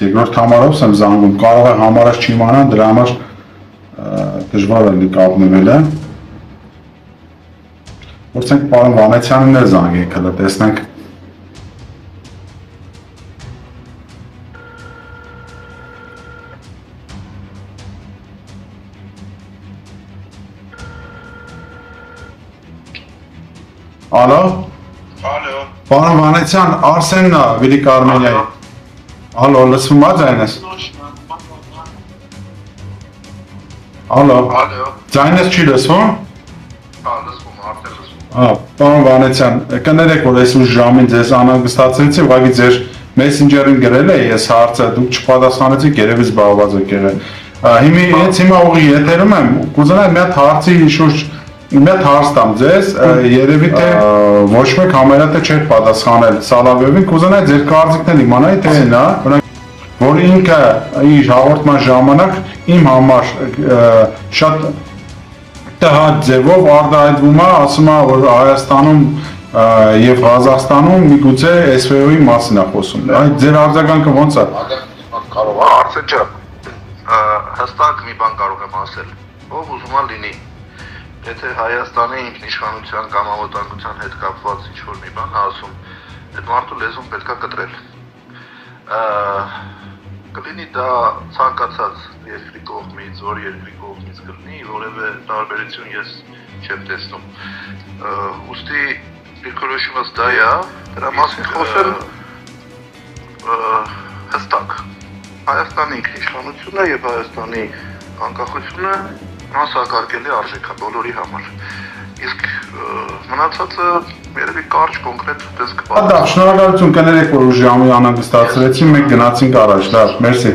Երկրորդ համարով եմ զանգում, կարող է համարած չիմանան, դրա համար դժվար է կապնվելը։ Որցենք պարոն Վանեցյանին էլ զանգենք, հլը տեսնենք։ Ալո։ Ալո։ Պարոն Վանեցյան, Արսենն է, Վիլիկ Արմենիայի։ Ալո, լսվում է ձայնս։ Ալո։ Ալո։ Ձայնս չի լսվում։ Լսվում, արդեն լսվում։ Պարոն Վանեցյան, կներեք, որ այս ուշ ժամին ձեզ անհանգստացրեցի, ուղղակի ձեր մեսենջերին գրել է ես հարցը, դուք չպատասխանեցիք, երևի զբաղված եք եղել։ Հիմա ուղղի եթերում եմ, կուզենայի մի հատ հարցի շուրջ մի հատ հարց տամ ձեզ, երևի թե ոչ մեկ համարյա չէր պատասխանել Սալավիովին, կուզենայի ձեր կարծիքն իմանայի թե նա, որ ինքը իր հաղորդման ժամանակ իմ համար շատ տհաճ ձևով արտահայտվում է, ասում է, որ Հայաստանում եւ Ղազախստանում միգուցե SVO-ի մասին է խոսում։ Այդ ձեր արձագանքը ո՞նց է։ Կարող է Արսեն ջան, հստակ մի բան կարող եմ ասել, ով ուզում է լինի։ Եթե Հայաստանի ինքնիշխանության կամ անվտանգության հետ կապված ինչ-որ մի բան ասում, այդ մարդու լեզուն պետքա կտրել։ Կլինի դա ցանկացած երկրի կողմից, որ երկրի կողմից կլինի, որևէ տարբերություն ես չեմ տեսնում։ Ուստի դիրքորոշումս դա է, դրա մասին խոսել հստակ։ Հայաստանի ինքնիշխանությունը եւ Հայաստանի անկախությունը անսակարկելի արժեք է բոլորի համար։ Իսկ մնացածը երևի կարճ կոնկրետ դες կպատասխանեմ։ Շնորհակալություն, կներեք, որ ուժի անհանգստացրեցին, մենք գնացինք առաջ, լավ, մերսի։